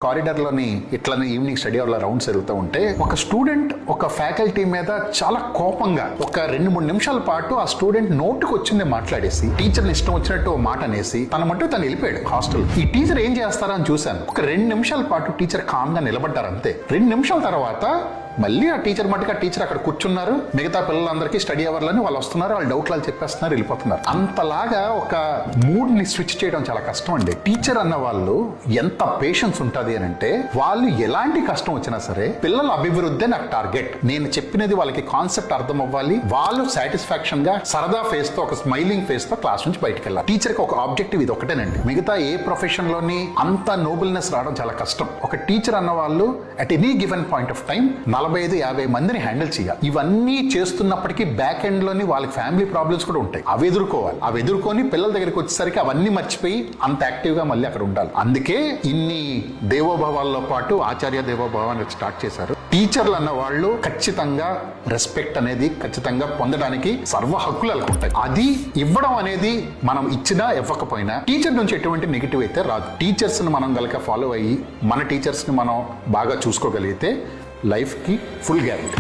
Corridor లోని ఇట్లనే evening study hour rounds వెళ్తూ ఉంటే ఒక స్టూడెంట్ ఒక ఫ్యాకల్టీ మీద చాలా కోపంగా ఒక 2-3 నిమిషాల పాటు ఆ స్టూడెంట్ నోటుకు వచ్చింది మాట్లాడేసి టీచర్ని ఇష్టం వచ్చినట్టు ఓ మాట అనేసి తన మట్టు తను వెళ్ళిపోయాడు హాస్టల్. ఈ టీచర్ ఏం చేస్తారా అని చూశాను. ఒక 2 నిమిషాల పాటు టీచర్ కామ్ గా నిలబడ్డారు అంతే. 2 నిమిషాల తర్వాత మళ్ళీ ఆ టీచర్ మటుకు ఆ టీచర్ అక్కడ కూర్చున్నారు. మిగతా పిల్లలందరికీ స్టడీ అవర్లని వాళ్ళు వస్తున్నారు, వాళ్ళు డౌట్లు చెప్పేస్తున్నారు, వెళ్ళిపోతున్నారు. అంతలాగా ఒక మూడ్ ని స్విచ్ చేయడం చాలా కష్టం అండి. టీచర్ అన్న వాళ్ళు ఎంత పేషెన్స్ ఉంటుంది అని అంటే వాళ్ళు ఎలాంటి కష్టం వచ్చినా సరే పిల్లల అభివృద్ధి నాకు టార్గెట్. నేను చెప్పినది వాళ్ళకి కాన్సెప్ట్ అర్థం అవ్వాలి, వాళ్ళు సాటిస్ఫాక్షన్ గా సరదా ఫేస్ తో ఒక స్మైలింగ్ ఫేస్ తో క్లాస్ నుంచి బయటకు వెళ్ళాలి. టీచర్ కి ఒక ఆబ్జెక్టివ్ ఇది ఒకటేనండి. మిగతా ఏ ప్రొఫెషన్ లోని అంత నోబుల్నెస్ రావడం చాలా కష్టం. ఒక టీచర్ అన్న వాళ్ళు at any given point of time 45-50 మందిని హ్యాండిల్ చేయాలి. ఇవన్నీ చేస్తున్నప్పటికీ బ్యాక్ ఎండ్ లోని వాళ్ళకి ఫ్యామిలీ ప్రాబ్లమ్స్ కూడా ఉంటాయి. అవి ఎదుర్కోవాలి. అవి ఎదుర్కొని పిల్లల దగ్గరికి వచ్చేసరికి అవన్నీ మర్చిపోయి అంత యాక్టివ్ గా మళ్ళీ అక్కడ ఉండాలి. అందుకే ఇన్ని దేవోభవాల్లో పాటు ఆచార్య దేవోభవాన్ని స్టార్ట్ చేశారు. టీచర్లు అన్న వాళ్ళు ఖచ్చితంగా రెస్పెక్ట్ అనేది ఖచ్చితంగా పొందడానికి సర్వ హక్కులు అనుకుంటాయి. అది ఇవ్వడం అనేది మనం ఇచ్చినా ఇవ్వకపోయినా టీచర్ నుంచి ఎటువంటి నెగిటివ్ అయితే రాదు. టీచర్స్ ని మనం గనక ఫాలో అయ్యి మన టీచర్స్ ని మనం బాగా చూసుకోగలిగితే లైఫ్ కి ఫుల్ గ్యారెంటీ.